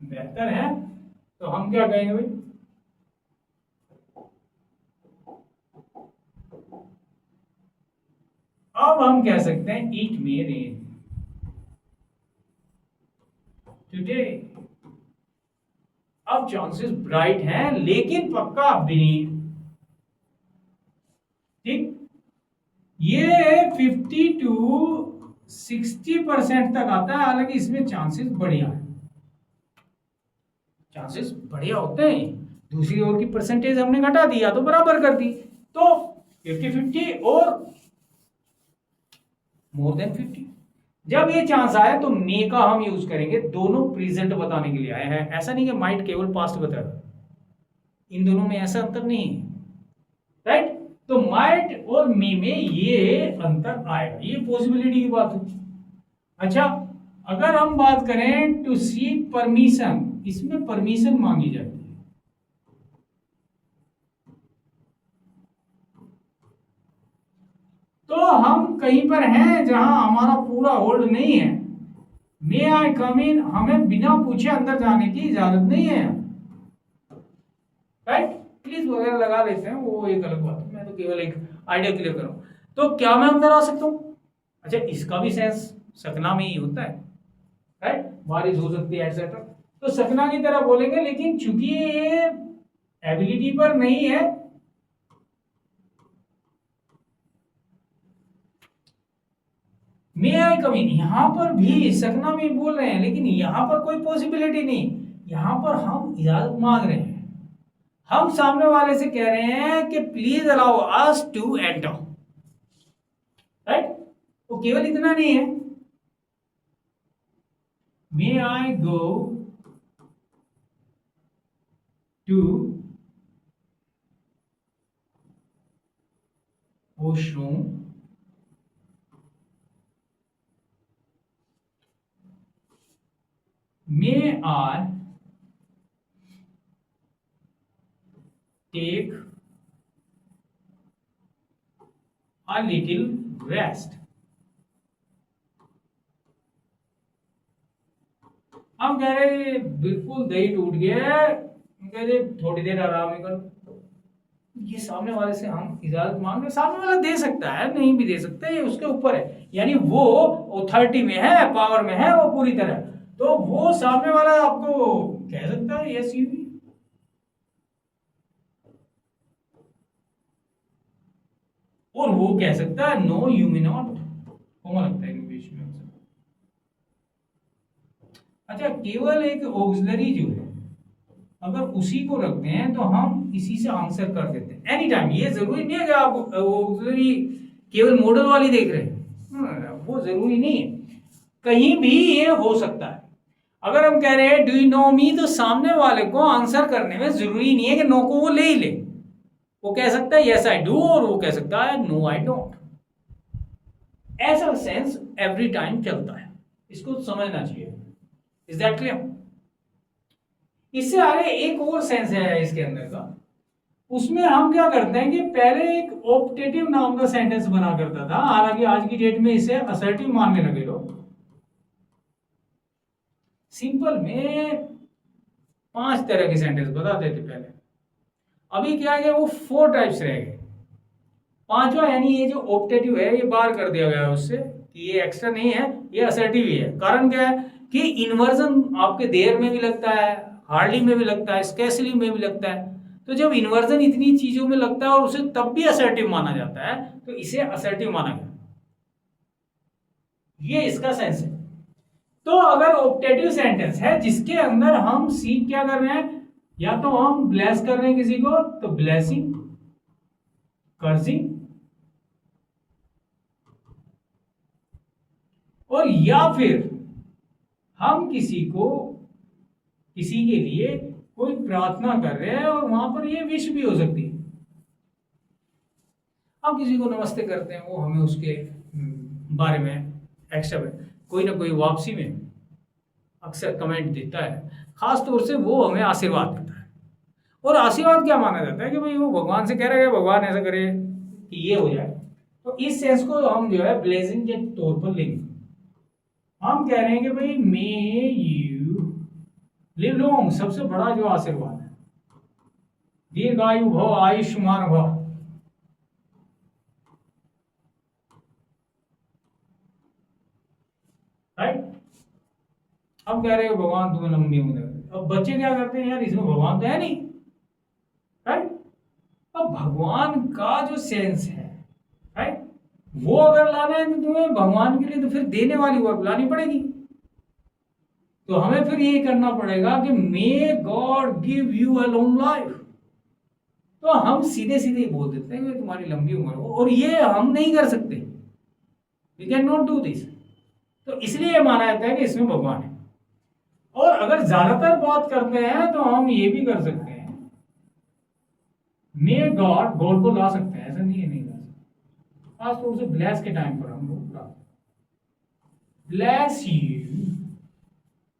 बेहतर है। तो हम क्या कहेंगे भाई, अब हम कह सकते हैं इट मे रेन टुडे। अब चांसेस ब्राइट हैं लेकिन पक्का भी नहीं। ठीक, ये 50 टू 60% तक आता है, हालांकि इसमें चांसेस बढ़िया है, चांसेस बढ़िया होते हैं। दूसरी ओर की परसेंटेज हमने घटा दिया तो बराबर कर दी, तो 50-50 और मोर देन 50। जब ये चांस आए तो मे का हम यूज करेंगे, दोनों प्रेजेंट बताने के लिए आए हैं। ऐसा नहीं कि माइट केवल पास्ट बताएगा, इन दोनों में ऐसा अंतर नहीं है, राइट। तो माइट और मे में ये अंतर आएगा, ये पॉसिबिलिटी की बात है। अच्छा, अगर हम बात करें टू सीक परमिशन, इसमें परमिशन मांगी जाती है। तो हम कहीं पर हैं जहां हमारा पूरा होल्ड नहीं है, मे आई कम इन, हमें बिना पूछे अंदर जाने की इजाजत नहीं है, राइट। प्लीज वगैरह लगा लेते हैं, वो एक अलग बात है, मैं तो केवल एक आइडिया क्लियर कर रहा हूं। तो क्या मैं अंदर आ सकता हूं? अच्छा, इसका भी सेंस सकना में ही होता है, राइट, बारिश हो सकती है एटसेट्रा, तो सकना की तरह बोलेंगे, लेकिन चूंकि ये एबिलिटी पर नहीं है, मे आई कम इन, यहां पर भी सकना में बोल रहे हैं, लेकिन यहां पर कोई पॉसिबिलिटी नहीं, यहां पर हम इजाजत मांग रहे हैं, हम सामने वाले से कह रहे हैं कि please allow us to enter, right. तो केवल इतना नहीं है, may I go to washroom, may I take a little rest। हम कह रहे बिल्कुल दही टूट गया, कह रहे थोड़ी देर आराम कर, ये सामने वाले से हम इजाजत मांग रहे, सामने वाला दे सकता है, नहीं भी दे सकता है, ये उसके ऊपर है, यानी वो अथॉरिटी में है, पावर में है वो पूरी तरह, तो वो सामने वाला आपको कह सकता है यस यू, और वो कह सकता है no you may not, common लगता है इंग्लिश में। अच्छा, केवल एक ऑक्सिलरी जो है, अगर उसी को रखते हैं तो हम इसी से आंसर कर देते हैं एनी टाइम। ये जरूरी नहीं है कि आप ऑक्सिलरी केवल मॉडल वाली देख रहे हैं, वो जरूरी नहीं है, कहीं भी ये हो सकता है। अगर हम कह रहे हैं डू यू नो मी, तो सामने वाले को आंसर करने में जरूरी नहीं है कि नो को वो ले ही ले, वो कह सकता है यस आई डू, और वो कह सकता है नो आई डोंट। ऐसा सेंस एवरी टाइम चलता है, इसको समझना चाहिए। Is that clear? इससे आगे एक और सेंस है इसके अंदर का, उसमें हम क्या करते हैं कि पहले एक ऑप्टेटिव नाम का सेंटेंस बना करता था, हालांकि आज की डेट में इसे असर्टिव मानने लगे लोग। सिंपल में 5 तरह के सेंटेंस बताते थे पहले, अभी क्या है कि वो 4 टाइप्स रह गए। 5वां यानी ये जो ऑप्टेटिव है ये बाहर कर दिया गया है उससे, कि ये एक्स्ट्रा नहीं है, ये असर्टिव ही है। कारण क्या है कि इन्वर्जन आपके देयर में भी लगता है, हार्डली में भी लगता है, स्केसली में भी लगता है, तो जब इन्वर्जन इतनी चीजों में लगता है और उसे तब भी असर्टिव माना जाता है, तो इसे असर्टिव माना गया, ये इसका सेंस है। तो अगर ऑप्टेटिव सेंटेंस है जिसके अंदर हम सीख क्या कर रहे हैं, या तो हम ब्लेस कर रहे हैं किसी को तो ब्लेसिंग, कर्जिंग, और या फिर हम किसी के लिए कोई प्रार्थना कर रहे हैं और वहां पर ये विश भी हो सकती है। हम किसी को नमस्ते करते हैं, वो हमें उसके बारे में एक्स्ट्रा कोई ना कोई वापसी में अक्सर कमेंट देता है, खास तौर से वो हमें आशीर्वाद देता है। और आशीर्वाद क्या माना जाता है कि भाई वो भगवान से कह रहा है भगवान ऐसा करे कि ये हो जाए, तो इस सेंस को हम जो है ब्लेसिंग के तौर पर लेंगे। हम कह रहे हैं कि भाई मे यू लिव लॉन्ग, सबसे बड़ा जो आशीर्वाद है, दीर्घायु भव, आयुष्मान भव। अब कह रहे हो भगवान तुम्हें लंबी उम्र दे। अब बच्चे क्या करते हैं, यार इसमें भगवान तो है नहीं, राइट। अब भगवान का जो सेंस है, राइट, वो अगर लाना है तो तुम्हें भगवान के लिए तो फिर देने वाली वर्ब लानी पड़ेगी। तो हमें फिर ये करना पड़ेगा कि may God give you a long life. तो हम सीधे सीधे ही बोल देते हैं कि तुम्हारी लंबी उम्र हो, और ये हम नहीं कर सकते, we can not do this. तो इसलिए माना जाता है कि इसमें भगवान है। और अगर ज्यादातर बात करते हैं तो हम ये भी कर सकते हैं, मे गॉड, गॉड को ला सकते हैं, ऐसा नहीं है नहीं ला सकते। खासतौर से ब्लेस के टाइम पर हम लोग ला ब्लेस यू।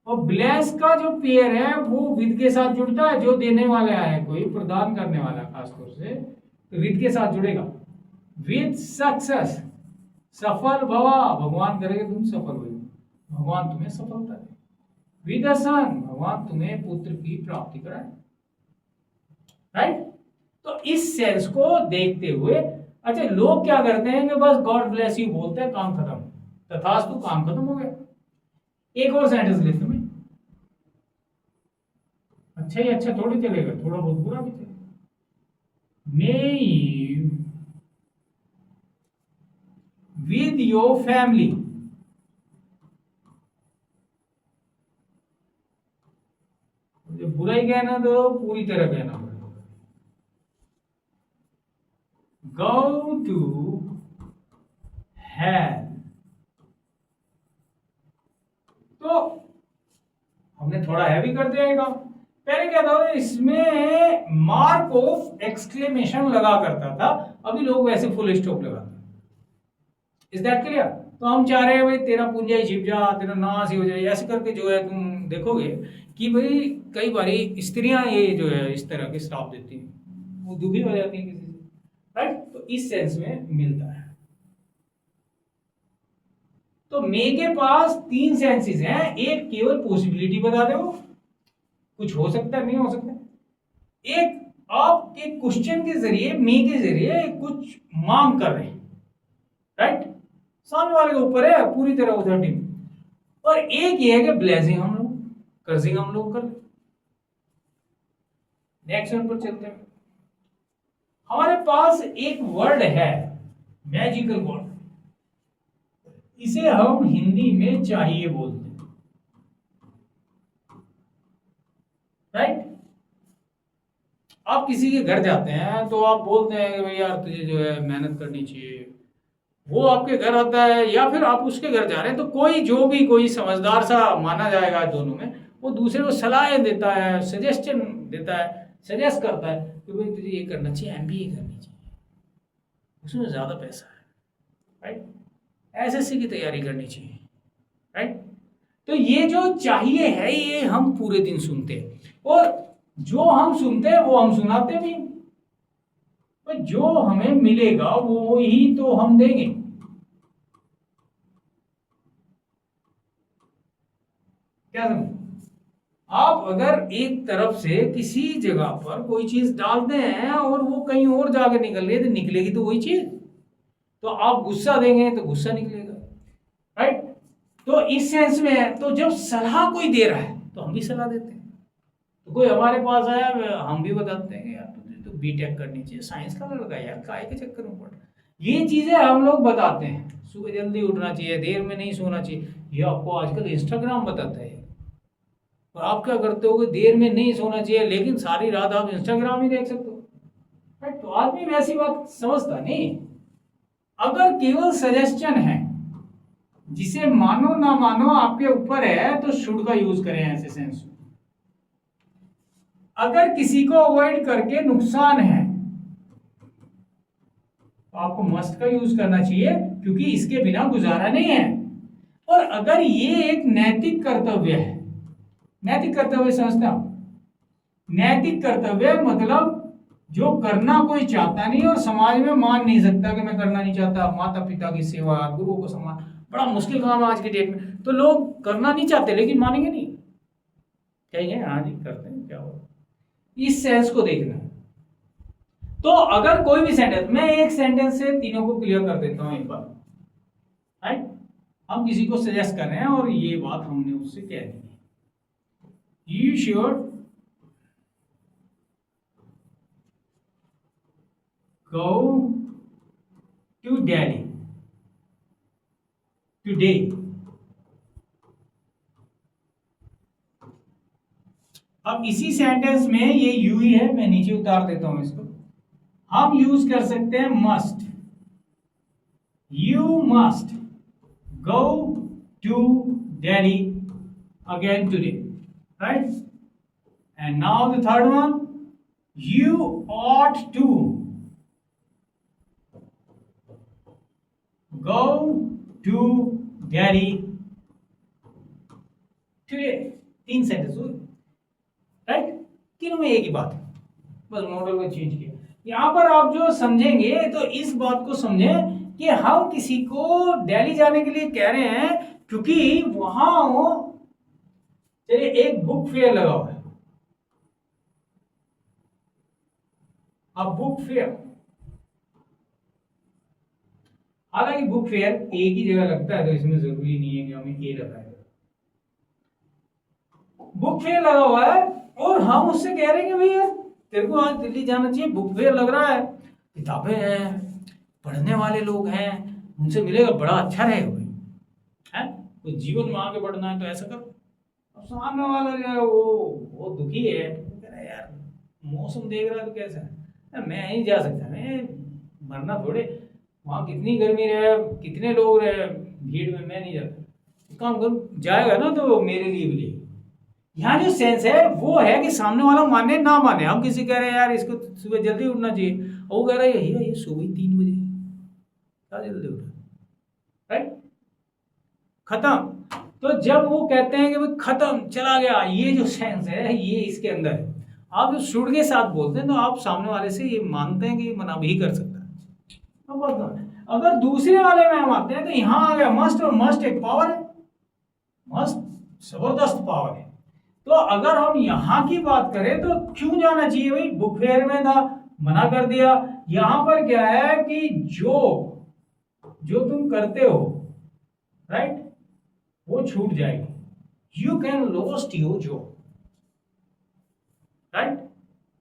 और ब्लेस का जो पेयर है वो विद के साथ जुड़ता है, जो देने वाला है कोई प्रदान करने वाला खासतौर से, तो विद के साथ जुड़ेगा। विद सक्सेस, सफल भवा, भगवान करेगा तुम सफल हो, भगवान तुम्हें सफलता दे। विद अ सन, भगवान तुम्हें पुत्र की प्राप्ति कराए, राइट। तो इस सेंस को देखते हुए, अच्छा लोग क्या करते हैं कि बस गॉड ब्लेस यू बोलते हैं, काम खत्म, तथास्तु, काम खत्म हो गया। एक और सेंटेंस लेते हैं, अच्छा ही अच्छा थोड़ी चलेगा, थोड़ा बहुत बुरा भी चलेगा। May you with your family, बुरा ही कहना तो पूरी तरह कहना पड़ेगा। Go to hell. तो हमने थोड़ा हैवी कर दिया काम। पहले क्या था, इसमें मार्क ऑफ एक्सक्लेमेशन लगा करता था, अभी लोग वैसे फुल स्टॉप लगाते हैं। Is that clear? तो हम चाह रहे हैं भाई तेरा पुंजा ही छिप जा, तेरा नाश ही हो जाए, ऐसे करके जो है तुम देखोगे कि भाई कई बारी स्त्रियां ये जो है इस तरह के श्राप देती हैं, वो दुखी हो जाती है किसी से, राइट। तो इस सेंस में मिलता है। तो मे के पास तीन सेंसेस हैं, एक केवल पॉसिबिलिटी बता दे, वो कुछ हो सकता है नहीं हो सकता, एक आपके क्वेश्चन के जरिए, मे के जरिए कुछ मांग कर रहे हैं, राइट, सामने वाले के ऊपर है पूरी तरह अथॉरिटी। और एक ये है कि ब्लेसिंग हम लोग, कर्जिंग हम लोग कर। नेक्स्ट वन पर चलते हैं। हमारे पास एक वर्ड है, मैजिकल वर्ड, इसे हम हिंदी में चाहिए बोलते हैं, राइट। आप किसी के घर जाते हैं तो आप बोलते हैं कि भाई यार तुझे जो है मेहनत करनी चाहिए, वो आपके घर आता है या फिर आप उसके घर जा रहे हैं, तो कोई जो भी कोई समझदार सा माना जाएगा दोनों में, वो दूसरे को सलाहें देता है, सजेशन देता है, सजेस्ट करता है कि भाई तुझे ये करना चाहिए, एमबीए करनी चाहिए, उसमें ज़्यादा पैसा है, राइट, एसएससी की तैयारी करनी चाहिए, राइट। तो ये जो चाहिए है ये हम पूरे दिन सुनते हैं, और जो हम सुनते हैं वो हम सुनाते भी, तो जो हमें मिलेगा वो ही तो हम देंगे। क्या समझ? आप अगर एक तरफ से किसी जगह पर कोई चीज डालते हैं और वो कहीं और जाके निकल रही है, तो निकलेगी तो वही चीज। तो आप गुस्सा देंगे तो गुस्सा निकलेगा, राइट। तो इस सेंस में है, तो जब सलाह कोई दे रहा है तो हम भी सलाह देते हैं। तो कोई हमारे पास आया, हम भी बताते हैं यार तुझे तो बीटेक करनी चाहिए, साइंस का लड़का यार काय के चक्कर में पड़, ये चीजें हम लोग बताते हैं। सुबह जल्दी उठना चाहिए, देर में नहीं सोना चाहिए, ये आपको आजकल इंस्टाग्राम बताता है। और आप क्या करते हो कि देर में नहीं सोना चाहिए लेकिन सारी रात आप इंस्टाग्राम ही देख सकते हो, राइट। तो आदमी वैसी बात समझता नहीं। अगर केवल सजेशन है, जिसे मानो ना मानो आपके ऊपर है, तो शुड का यूज करें ऐसे सेंस। अगर किसी को अवॉइड करके नुकसान है तो आपको मस्ट का यूज करना चाहिए, क्योंकि इसके बिना गुजारा नहीं है। और अगर ये एक नैतिक कर्तव्य है, नैतिक कर्तव्य समझते हो? नैतिक कर्तव्य मतलब जो करना कोई चाहता नहीं और समाज में मान नहीं सकता कि मैं करना नहीं चाहता, माता पिता की सेवा, गुरु को सम्मान, बड़ा मुश्किल काम है आज की डेट में, तो लोग करना नहीं चाहते लेकिन मानेंगे नहीं, कहेंगे हाँ जी करते हैं क्या हो। इस सेंस को देखना है। तो अगर कोई भी सेंटेंस, मैं एक सेंटेंस से तीनों को क्लियर कर देता हूं एक बार, राइट। हम किसी को सजेस्ट कर रहे हैं और ये बात हमने उससे कह दी, You should go to Delhi today. अब इसी सेंटेंस में ये यू ही है, मैं नीचे उतार देता हूं इसको। हम यूज कर सकते हैं must. You must go to Delhi again today, right? And now the third one, you ought to go to Delhi today. तीन सेंटेंस हुए, राइट? तीनों में एक ही बात है, बस मॉडल को चेंज किया। यहां पर आप जो समझेंगे तो इस बात को समझें कि हम किसी को दिल्ली जाने के लिए कह रहे हैं क्योंकि वहां चलिए एक बुक फेयर लगा हुआ है। अब बुक फेयर, हालांकि बुक फेयर एक ही जगह लगता है तो इसमें जरूरी नहीं है कि हमें ए लगाए। बुक फेयर लगा हुआ है और हम उससे कह रहे हैं कि भैया तेरे को आज दिल्ली जाना चाहिए, बुक फेयर लग रहा है, किताबें हैं, पढ़ने वाले लोग हैं, उनसे मिलेगा, बड़ा अच्छा रहेगा भाई, है तो जीवन में आगे बढ़ना है तो ऐसा करो। अब सामने वाला जो है वो दुखी है, कह रहा है यार मौसम देख रहा है तो कैसा है, मैं नहीं जा सकता, मैं मरना थोड़े, वहाँ कितनी गर्मी रहे, कितने लोग रहे भीड़ में, मैं नहीं जाता। काम करो, जाएगा ना तो मेरे लिए भी ले। यहाँ जो सेंस है वो है कि सामने वाला माने ना माने। हम किसी कह रहे हैं यार इसको सुबह जल्दी उठना चाहिए, और वो कह रहा है ये सुबह 3 बजे क्या जल्दी उठा, राइट? खत्म। तो जब वो कहते हैं कि भाई खत्म, चला गया, ये जो सेंस है ये इसके अंदर है। आप जो शुड के साथ बोलते हैं तो आप सामने वाले से ये मानते हैं कि मना भी कर सकता है। अब अगर दूसरे वाले में हम आते हैं तो यहाँ आ गया मस्ट, और मस्ट एक पावर है, मस्ट जबरदस्त पावर है। तो अगर हम यहां की बात करें तो क्यों जाना चाहिए भाई, बुक फेयर में था, मना कर दिया। यहां पर क्या है कि जो तुम करते हो, राइट, वो छूट जाएगी। You can lost your job, right?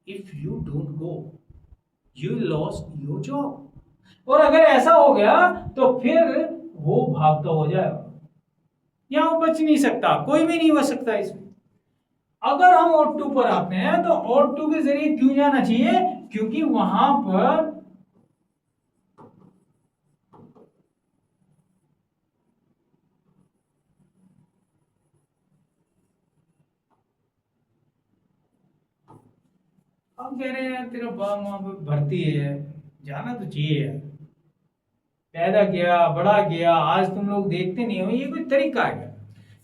If you don't go you lost your job. और अगर ऐसा हो गया तो फिर वो भागता हो जाएगा, यहां वो बच नहीं सकता, कोई भी नहीं बच सकता इसमें। अगर हम ought to पर आते हैं तो ought to के जरिए क्यों जाना चाहिए, क्योंकि वहां पर हम कह रहे हैं तेरा बाप वहां पर भर्ती है, जाना तो चाहिए यार, पैदा किया, बड़ा किया, आज तुम लोग देखते नहीं हो, ये कोई तरीका है क्या?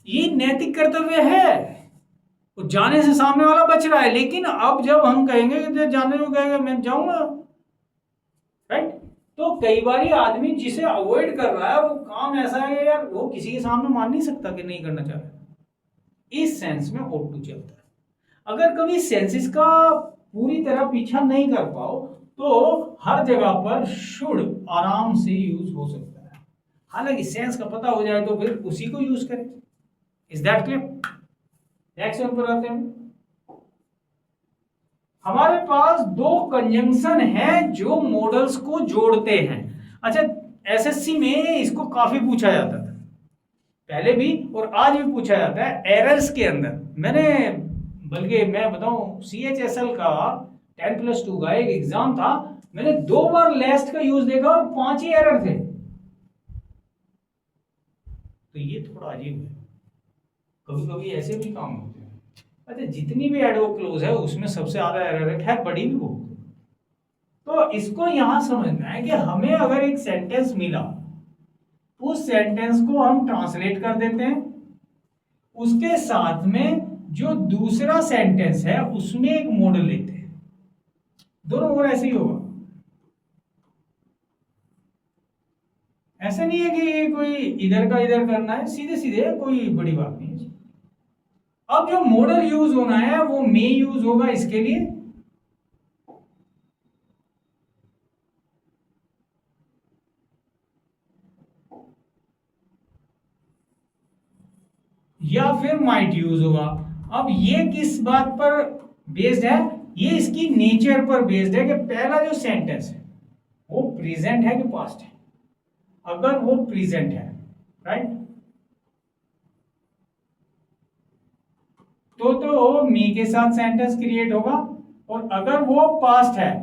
ये नैतिक कर्तव्य है। तो जाने से सामने वाला बच रहा है, लेकिन अब जब हम कहेंगे कि जाने को कहेगा मैं जाऊंगा, राइट? तो कई बार आदमी जिसे अवॉइड कर रहा है वो काम ऐसा है यार, वो किसी के सामने मान नहीं सकता कि नहीं करना चाह रहा। इस सेंस में ought to चलता है। अगर कभी सेंसेस का पूरी तरह पीछा नहीं कर पाओ तो हर जगह पर शुड आराम से यूज हो सकता है। हालांकि सेंस का पता हो जाए तो फिर उसी को यूज करें। Is that clear? Next one पर आते हैं। हमारे पास दो कंजंक्शन हैं जो मॉडल्स को जोड़ते हैं। अच्छा, एसएससी में इसको काफी पूछा जाता था, पहले भी और आज भी पूछा जाता है एरर्स के अंदर। मैंने बल्कि मैं बताऊं CHSL का 10+2 का एक एग्जाम था, मैंने 2 बार लेस्ट का यूज देखा और 5 ही एरर थे। तो ये थोड़ा अजीब है, कभी कभी ऐसे भी काम होते हैं। अच्छा, जितनी भी एडवर्ब क्लोज है उसमें सबसे ज्यादा एरर है, खैर बड़ी भी बहुत। तो इसको यहां समझना है कि हमें अगर एक सेंटेंस मिला, उस सेंटेंस को हम ट्रांसलेट कर देते हैं, उसके साथ में जो दूसरा सेंटेंस है उसमें एक मॉडल लेते हैं, दोनों और ऐसे ही होगा। ऐसा नहीं है कि ये कोई इधर का इधर करना है, सीधे सीधे, कोई बड़ी बात नहीं है। अब जो मॉडल यूज होना है वो मे यूज होगा इसके लिए, या फिर माइट यूज होगा। अब ये किस बात पर बेस्ड है? ये इसकी नेचर पर बेस्ड है कि पहला जो सेंटेंस है वो प्रेजेंट है कि पास्ट है। अगर वो प्रेजेंट है, राइट, तो मी के साथ सेंटेंस क्रिएट होगा, और अगर वो पास्ट है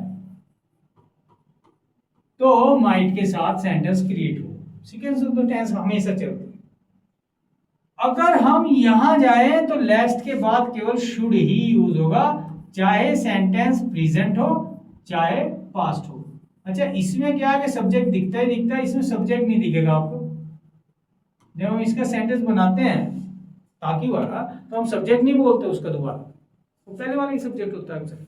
तो माइट के साथ सेंटेंस क्रिएट होगा। सीक्वेंस ऑफ द टेंस हमेशा चलती है। अगर हम यहां जाएं तो लास्ट के बाद केवल शुड ही यूज होगा, चाहे सेंटेंस प्रेजेंट हो चाहे पास्ट हो। अच्छा, इसमें क्या है कि सब्जेक्ट दिखता ही दिखता है, इसमें सब्जेक्ट नहीं दिखेगा आपको। जब हम इसका सेंटेंस बनाते हैं ताकि वाला, तो हम सब्जेक्ट नहीं बोलते उसका दोबारा, तो पहले वाला ही सब्जेक्ट होता है।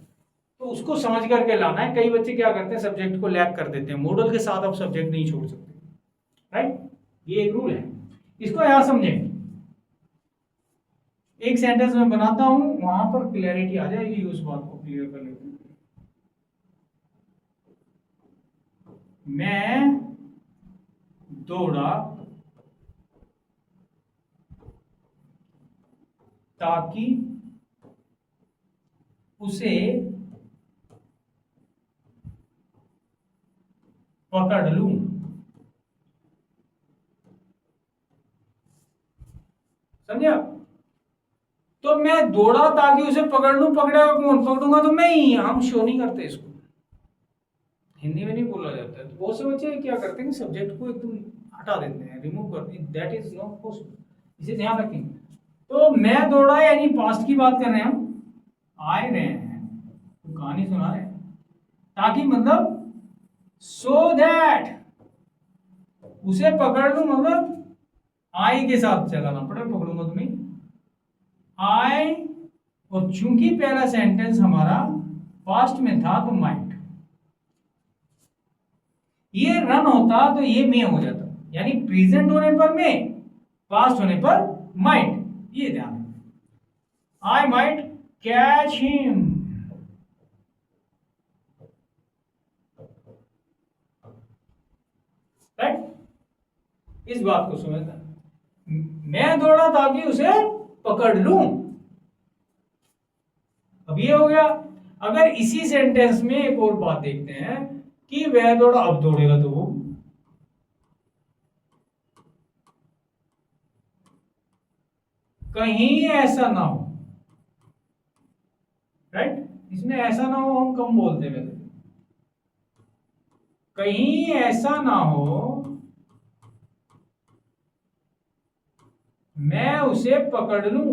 तो उसको समझ करके लाना है। कई बच्चे क्या करते हैं, सब्जेक्ट को लैग कर देते हैं, मॉडल के साथ आप सब्जेक्ट नहीं छोड़ सकते, राइट, ये एक रूल है, इसको यहां समझें। एक सेंटेंस में बनाता हूं, वहां पर क्लैरिटी आ जाएगी, उस बात को क्लियर कर लेते हैं। मैं दौड़ा ताकि उसे पकड़ लूं। समझे आप? तो मैं दौड़ा ताकि उसे पकड़ लूं, पकड़ेगा कौन? पकड़ूंगा तो मैं ही। हम शो नहीं करते इसको, हिंदी में नहीं बोला जाता है। तो बहुत से बच्चे क्या करते हैं कि सब्जेक्ट को एकदम हटा देते हैं, रिमूव कर देते हैं। दैट इज नॉट पॉसिबल, इसे ध्यान रखेंगे। तो मैं दौड़ा यानी पास्ट की बात कर रहे हैं हम, आए रहे हैं, तो कहानी सुना रहे हैं, ताकि मतलब सो दैट उसे पकड़ लूं, मतलब आई के साथ चलाना पड़े, पकड़ूंगा तुम्हें आई। और चूंकि पहला सेंटेंस हमारा पास्ट में था तो माइट, ये रन होता तो ये मे हो जाता, यानी प्रेजेंट होने पर मे, पास्ट होने पर माइट। ये ध्यान, I might catch him, right, इस बात को समझना। मैं दौड़ा ताकि उसे पकड़ लूं, अब ये हो गया। अगर इसी सेंटेंस में एक और बात देखते हैं कि वह दौड़ा, अब दौड़ेगा तो वो, कहीं ऐसा ना हो, राइट, इसमें ऐसा ना हो हम कम बोलते हैं, कहीं ऐसा ना हो मैं उसे पकड़ लूं।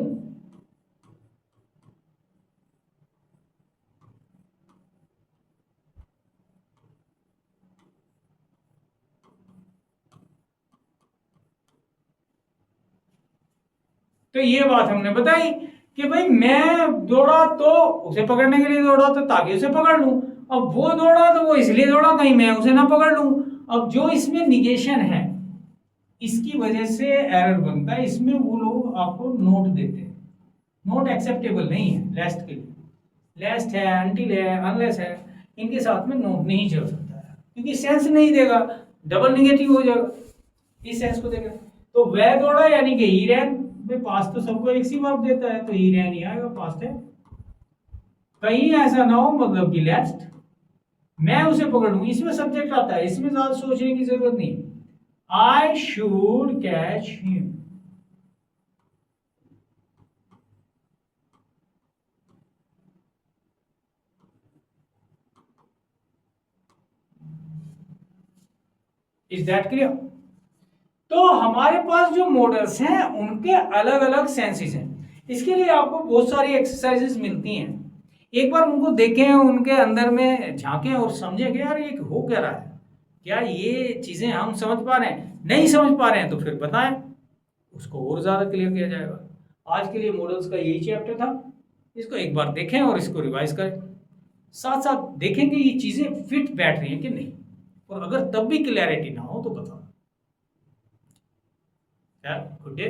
तो ये बात हमने बताई कि भाई मैं दौड़ा तो उसे पकड़ने के लिए दौड़ा, तो ताकि उसे पकड़ लूं। अब वो दौड़ा तो वो इसलिए दौड़ा कहीं मैं उसे ना पकड़ लूं। अब जो इसमें निगेशन है, इसकी वजह से एरर बनता है। इसमें वो लोग आपको नोट देते हैं, नोट एक्सेप्टेबल नहीं है लेस्ट के लिए। लेस्ट है, अनटिल है, अनलेस है, इनके साथ में नोट नहीं चल सकता है, क्योंकि सेंस नहीं देगा, डबल निगेटिव हो जाएगा, इस सेंस को देगा। तो वह दौड़ा यानी कि ही रैन, पास्ट तो सबको एक सी वर्ब देता है, तो ही रैन ही आएगा, पास्ट है। कहीं ऐसा ना हो मतलब कि लेस्ट, मैं उसे पकड़ लूं, इसमें सब्जेक्ट आता है, इसमें ज्यादा सोचने की जरूरत नहीं। I should catch him, is that clear? तो हमारे पास जो मॉडल्स हैं उनके अलग अलग सेंसेस हैं। इसके लिए आपको बहुत सारी एक्सरसाइजेस मिलती हैं, एक बार उनको देखें, उनके अंदर में झांकें और समझें कि यार ये हो क्या रहा है, क्या ये चीजें हम समझ पा रहे हैं? नहीं समझ पा रहे हैं तो फिर बताएं, उसको और ज्यादा क्लियर किया जाएगा। आज के लिए मॉडल्स का यही चैप्टर था, इसको एक बार देखें और इसको रिवाइज करें, साथ साथ देखें कि ये चीजें फिट बैठ रही हैं कि नहीं, और अगर तब भी क्लैरिटी ना हो तो बताओ। Good day.